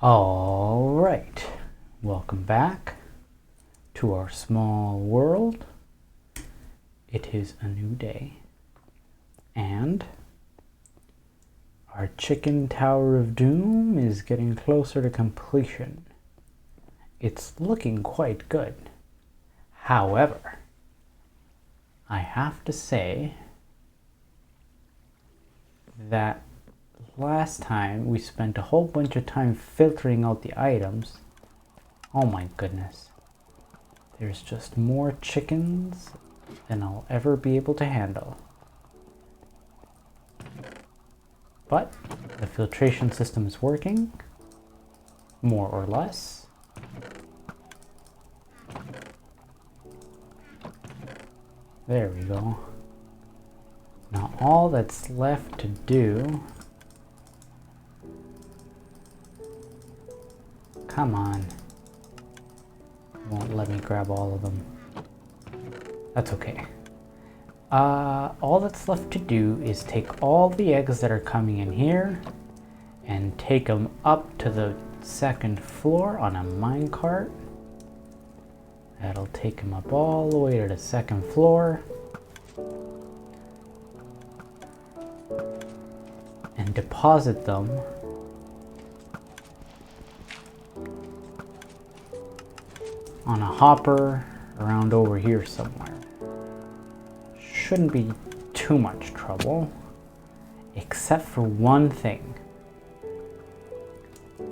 All right, welcome back to our small world. It is a new day, and our Chicken Tower of Doom is getting closer to completion. It's looking quite good. However, I have to say that last time we spent a whole bunch of time filtering out the items. Oh my goodness. There's just more chickens than I'll ever be able to handle. But the filtration system is working, more or less. There we go. Now all that's left to do... Come on. Won't let me grab all of them. That's okay. All that's left to do is take all the eggs that are coming in here and take them up to the second floor on a minecart. That'll take them up all the way to the second floor. And deposit them on a hopper around over here somewhere. Shouldn't be too much trouble, except for one thing.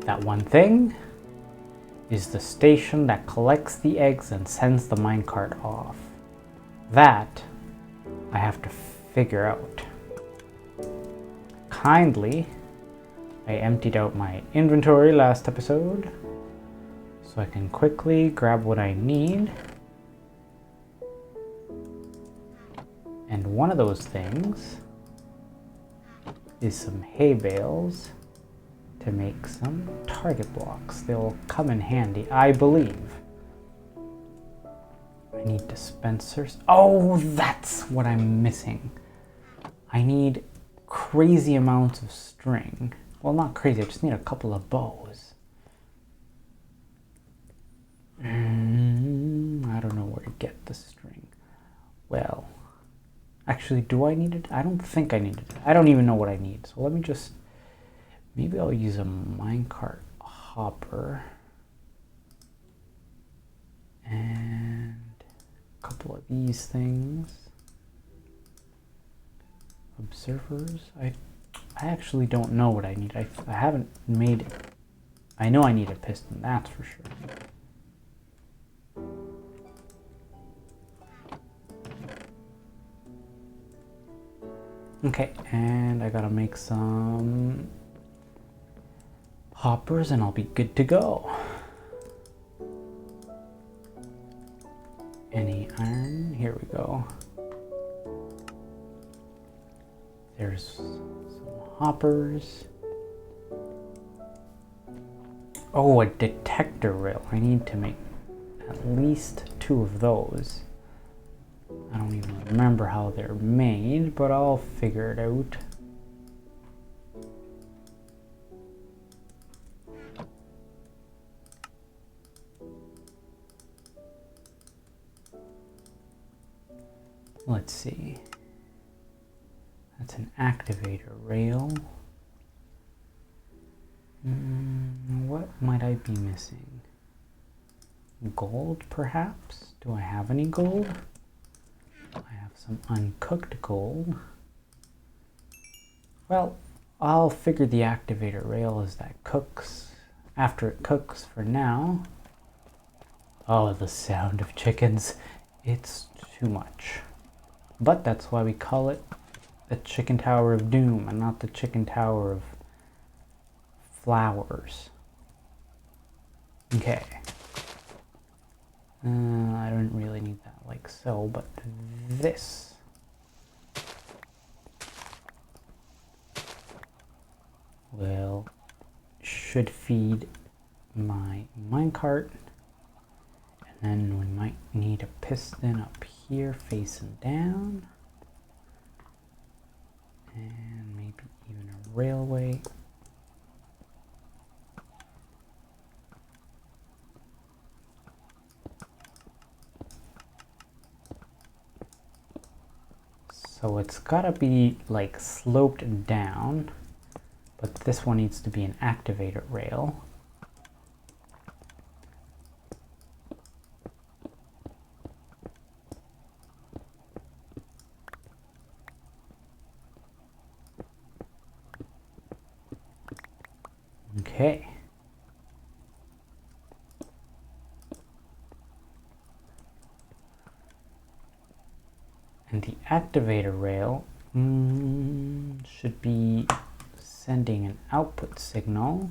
That one thing is the station that collects the eggs and sends the minecart off. That I have to figure out. Kindly, I emptied out my inventory last episode, so I can quickly grab what I need. And one of those things is some hay bales to make some target blocks. They'll come in handy, I believe. I need dispensers. Oh, that's what I'm missing. I need crazy amounts of string. Well, not crazy, I just need a couple of bows. I don't know where to get the string. Well, actually, do I need it? I don't think I need it. I don't even know what I need. So let me just... Maybe I'll use a minecart hopper. And a couple of these things. Observers. I actually don't know what I need. I haven't made it. I know I need a piston, that's for sure. Okay, and I gotta make some hoppers and I'll be good to go. Any iron? Here we go. There's some hoppers. Oh, a detector rail. I need to make at least 2 of those. I don't even remember how they're made, but I'll figure it out. Let's see. That's an activator rail. What might I be missing? Gold, perhaps? Do I have any gold? I have some uncooked gold. Well, I'll figure the activator rail as that cooks. After it cooks for now. Oh, the sound of chickens. It's too much. But that's why we call it the Chicken Tower of Doom and not the Chicken Tower of Flowers. Okay. I don't really need that like so, but this. Well, should feed my minecart. And then we might need a piston up here facing down. And maybe even a railway. So it's gotta be like sloped down, but this one needs to be an activator rail. Okay. And the activator rail should be sending an output signal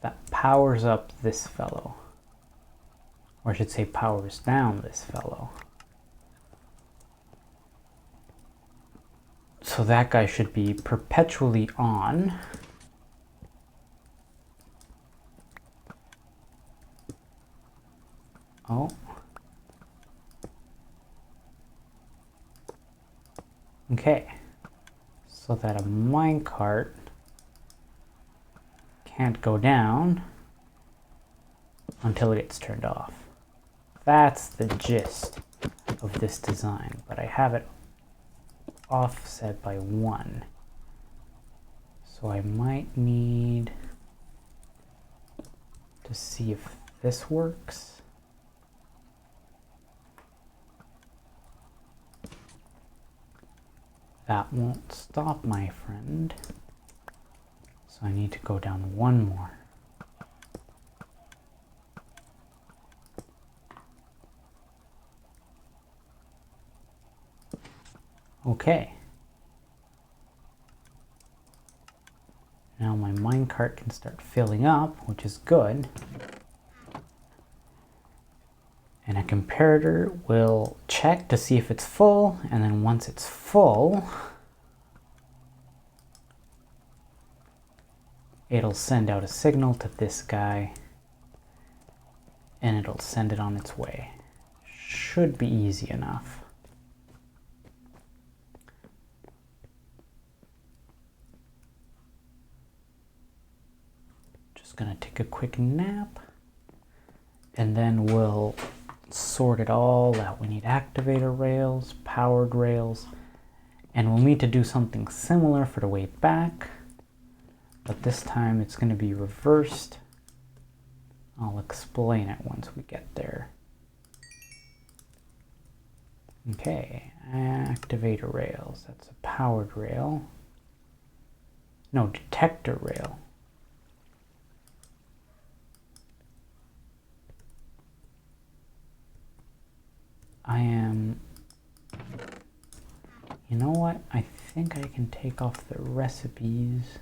that powers up this fellow. Or I should say powers down this fellow. So that guy should be perpetually on. Oh. Okay. So that a minecart can't go down until it gets turned off. That's the gist of this design, but I have it offset by 1. So I might need to see if this works. That won't stop, my friend. So I need to go down 1 more. Okay. Now my minecart can start filling up, which is good. And a comparator will check to see if it's full, and then once it's full, it'll send out a signal to this guy, and it'll send it on its way. Should be easy enough. Just gonna take a quick nap, and then we'll sort it all out. We need activator rails, powered rails, and we'll need to do something similar for the way back, but this time it's going to be reversed. I'll explain it once we get there. Okay, activator rails, that's a powered rail. No, detector rail. You know what? I think I can take off the recipes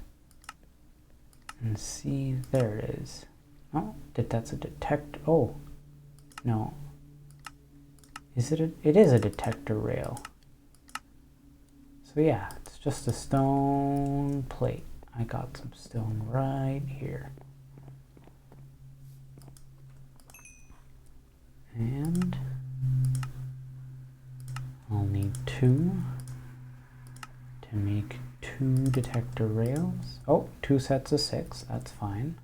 and see. There it is. Oh, that's a detect. Oh, no. Is it? It is a detector rail. So yeah, it's just a stone plate. I got some stone right here. And I'll need 2 to make 2 detector rails. Oh, 2 sets of 6, that's fine.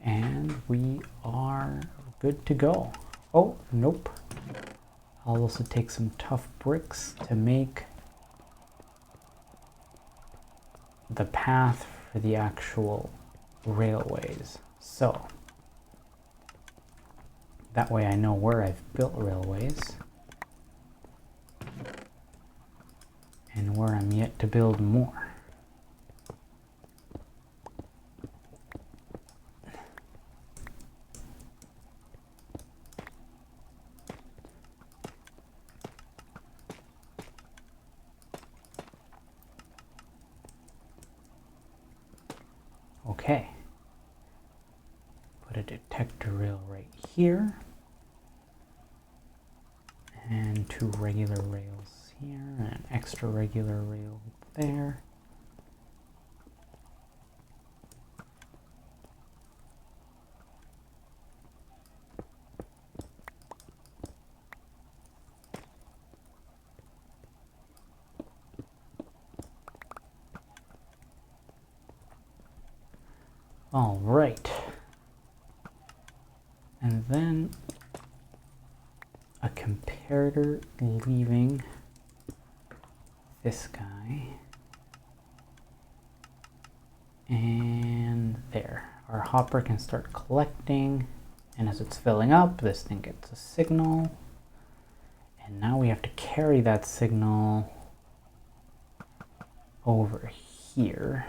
And we are good to go. Oh, nope. I'll also take some tough bricks to make the path for the actual railways. So that way I know where I've built railways and where I'm yet to build more. Okay. Put a detector rail right here. And 2 regular rails here, and an extra regular rail there. All right. And then a comparator comparator leaving this guy. And there, our hopper can start collecting, and as it's filling up, this thing gets a signal. And now we have to carry that signal over here.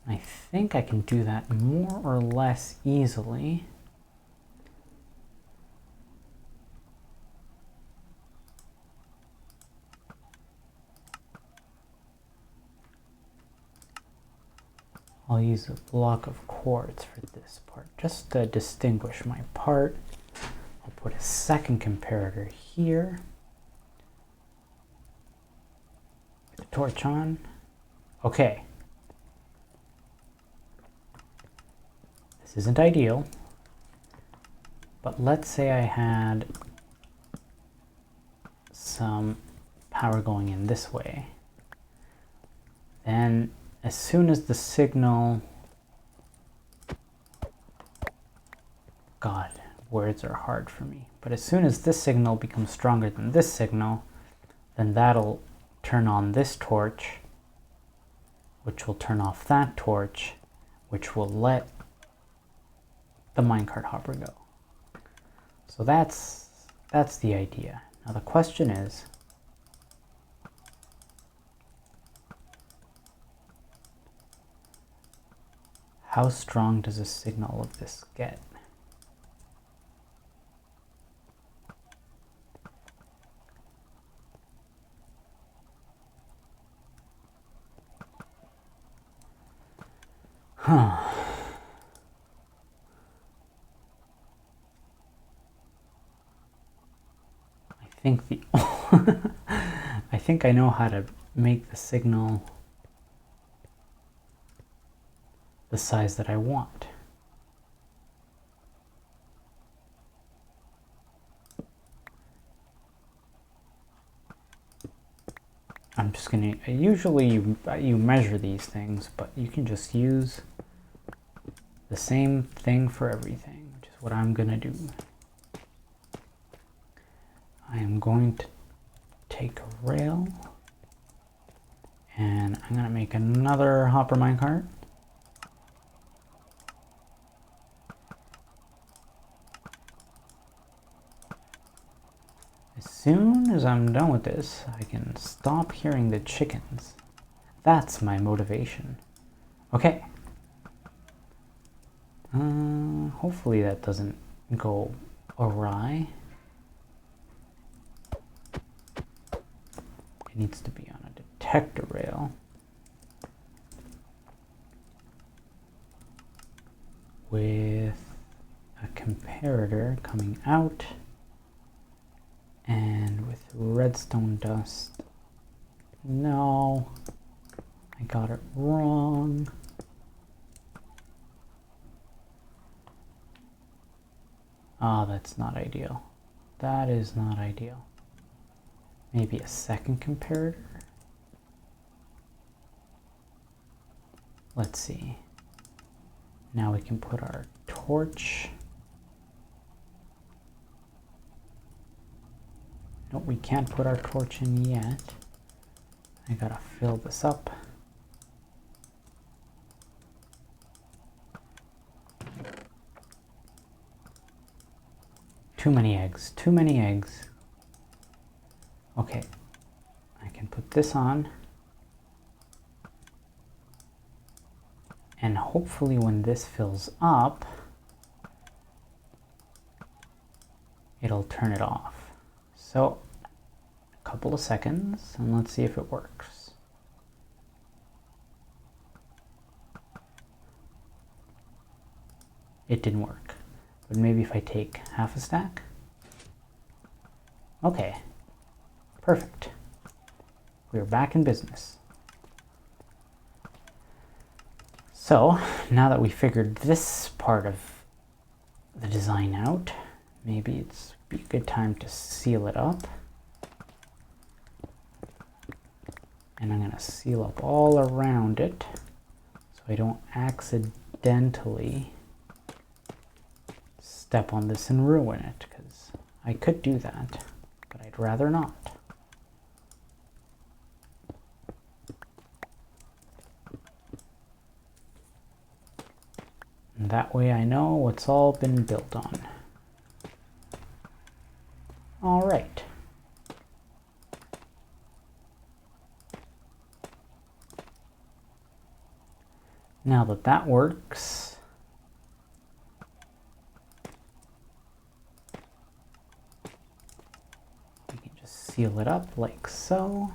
I think I can do that more or less easily. I'll use a block of quartz for this part, just to distinguish my part. I'll put a second comparator here. Put the torch on. Okay. This isn't ideal, but let's say I had some power going in this way. Then as soon as the signal, God, words are hard for me, but as soon as this signal becomes stronger than this signal, then that'll turn on this torch, which will turn off that torch, which will let the minecart hopper go. So that's the idea. Now the question is, how strong does a signal of this get? Huh. I think I know how to make the signal the size that I want. I'm just gonna, usually you measure these things, but you can just use the same thing for everything, which is what I'm gonna do. I am going to take a rail and I'm going to make another hopper minecart. As soon as I'm done with this, I can stop hearing the chickens. That's my motivation. Okay. Hopefully that doesn't go awry. It needs to be on a detector rail with a comparator coming out and with redstone dust. No, I got it wrong. Ah, that's not ideal. That is not ideal. Maybe a second comparator? Let's see. Now we can put our torch. No, we can't put our torch in yet. I gotta fill this up. Too many eggs, too many eggs. Okay, I can put this on. And hopefully when this fills up, it'll turn it off. So, a couple of seconds, and let's see if it works. It didn't work. But maybe if I take half a stack? Okay. Perfect. We're back in business. So, now that we figured this part of the design out, maybe it's be a good time to seal it up. And I'm going to seal up all around it so I don't accidentally step on this and ruin it, because I could do that, but I'd rather not. And that way I know what's all been built on. All right. Now that that works, we can just seal it up like so.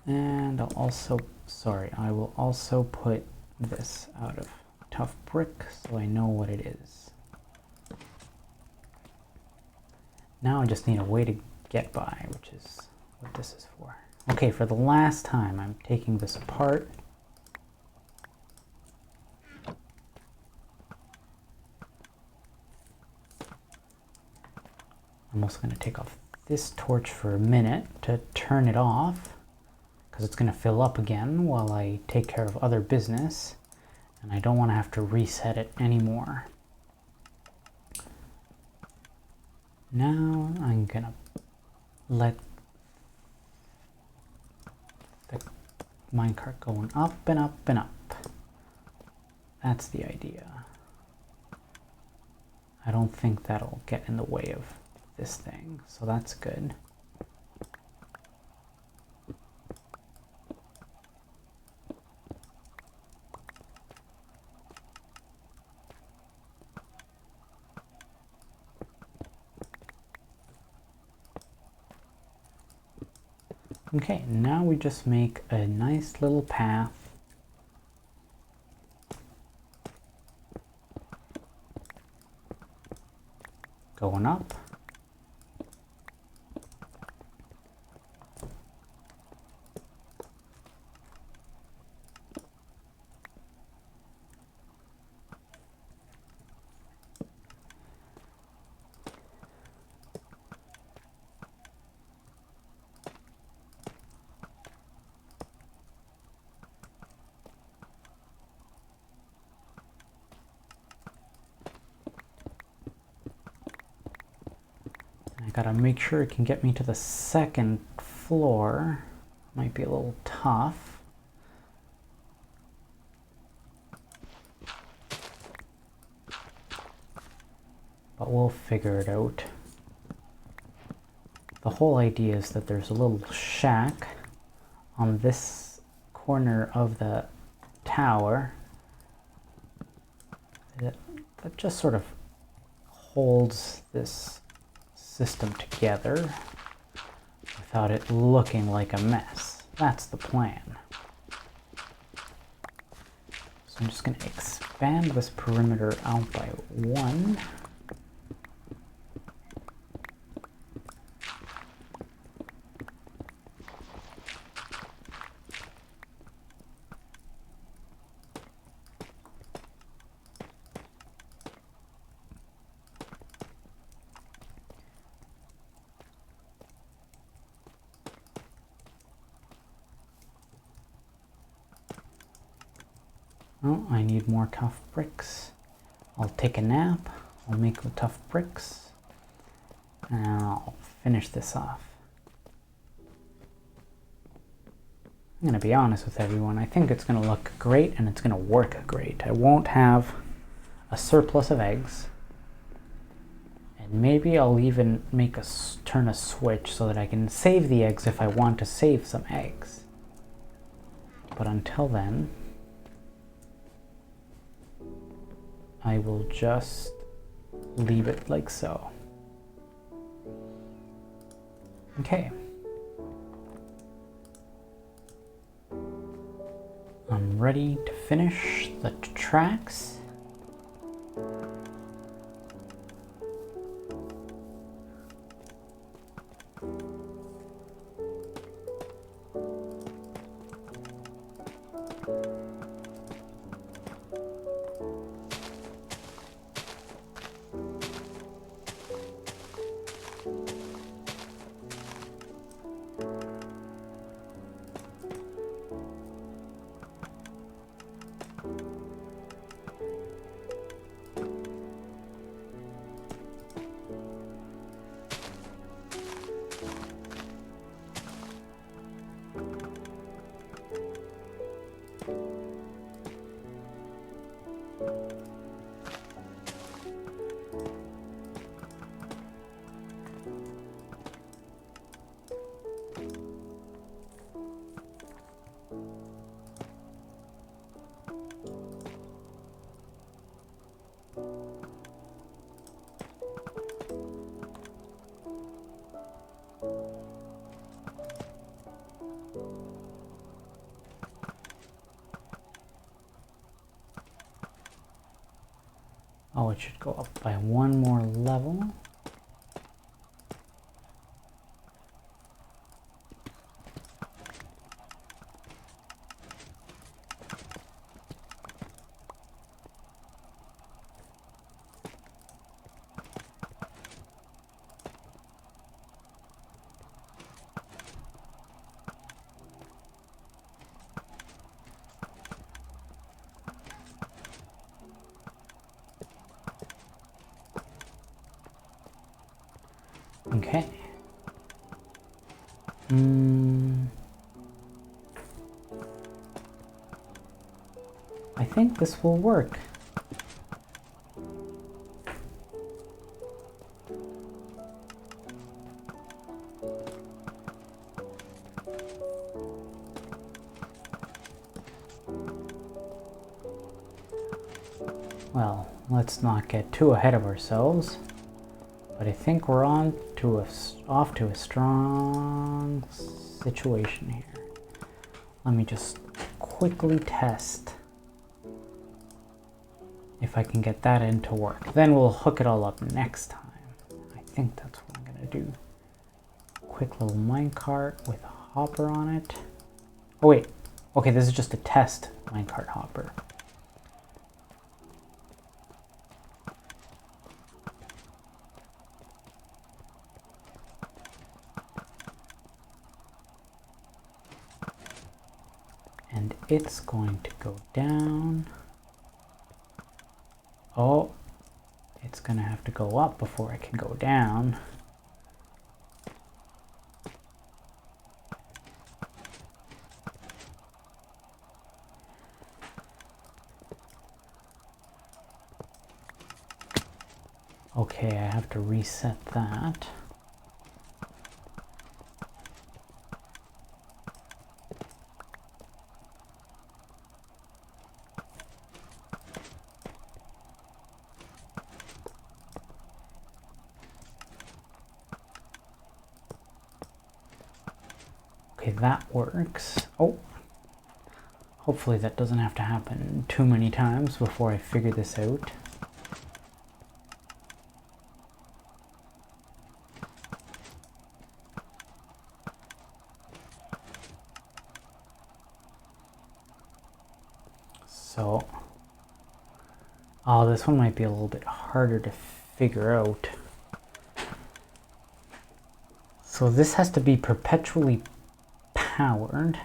And I will also put this out of tough brick so I know what it is. Now I just need a way to get by, which is what this is for. Okay, for the last time, I'm taking this apart. I'm also going to take off this torch for a minute to turn it off, because it's going to fill up again while I take care of other business, and I don't want to have to reset it anymore. Now I'm going to let the minecart going up and up and up. That's the idea. I don't think that'll get in the way of this thing, so that's good. Okay, now we just make a nice little path going up. I gotta make sure it can get me to the second floor. Might be a little tough. But we'll figure it out. The whole idea is that there's a little shack on this corner of the tower that just sort of holds this system together without it looking like a mess. That's the plan. So I'm just going to expand this perimeter out by 1. Oh, I need more tough bricks. I'll take a nap, I'll make the tough bricks, and I'll finish this off. I'm going to be honest with everyone, I think it's going to look great and it's going to work great. I won't have a surplus of eggs, and maybe I'll even make turn a switch so that I can save the eggs if I want to save some eggs. But until then, I will just leave it like so. Okay. I'm ready to finish the tracks. Oh, it should go up by one more level. Okay. I think this will work. Well, let's not get too ahead of ourselves. But I think we're off to a strong situation here. Let me just quickly test if I can get that into work. Then we'll hook it all up next time. I think that's what I'm gonna do. Quick little minecart with a hopper on it. Oh wait, okay, this is just a test minecart hopper. And it's going to go down. Oh, it's gonna have to go up before it can go down. Okay, I have to reset that. Okay, that works. Oh, hopefully that doesn't have to happen too many times before I figure this out. So, oh, this one might be a little bit harder to figure out. So this has to be perpetually powered.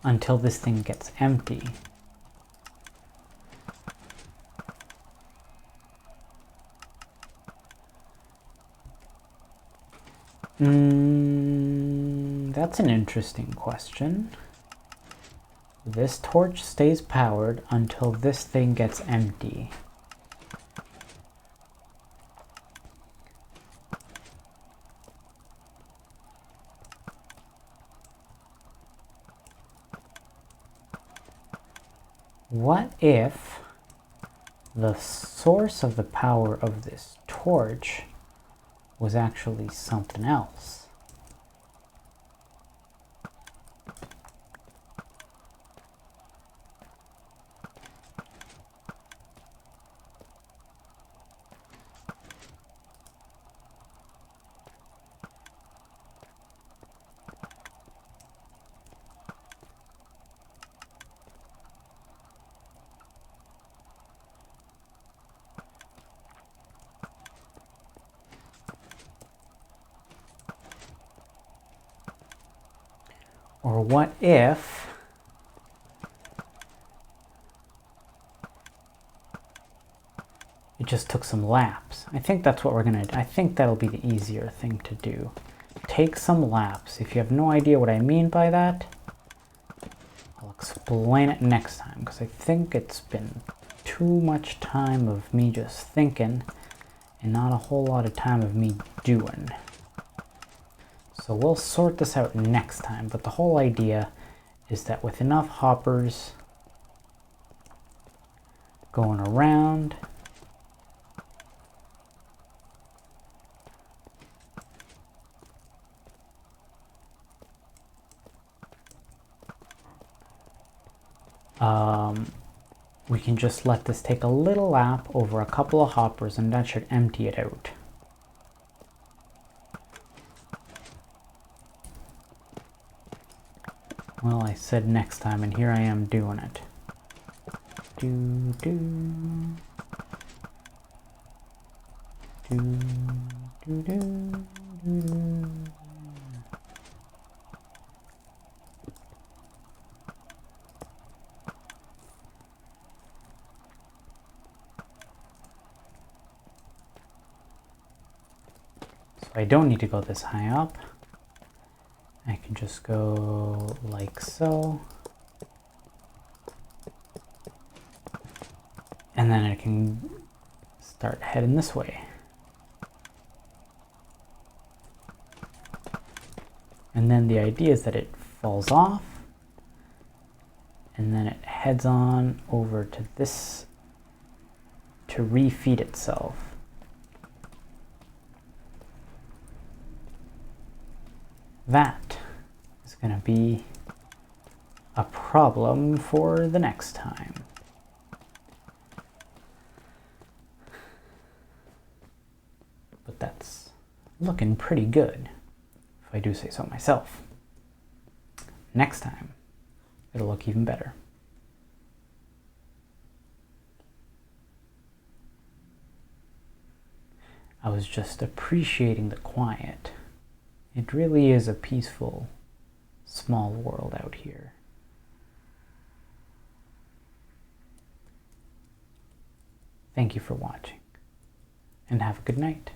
Until this thing gets empty. That's an interesting question. This torch stays powered until this thing gets empty. What if the source of the power of this torch was actually something else? Or what if It just took some laps. I think that's what we're gonna do. I think that'll be the easier thing to do. Take some laps. If you have no idea what I mean by that, I'll explain it next time, because I think it's been too much time of me just thinking and not a whole lot of time of me doing. So we'll sort this out next time, but the whole idea is that with enough hoppers going around, we can just let this take a little lap over a couple of hoppers, and that should empty it out. Well, I said next time, and here I am doing it. Do, do, do, do, do, do. So I don't need to go this high up. I can just go like so. And then I can start heading this way. And then the idea is that it falls off, and then it heads on over to this to refeed itself. That is going to be a problem for the next time. But that's looking pretty good, if I do say so myself. Next time, it'll look even better. I was just appreciating the quiet. It really is a peaceful, small world out here. Thank you for watching, and have a good night.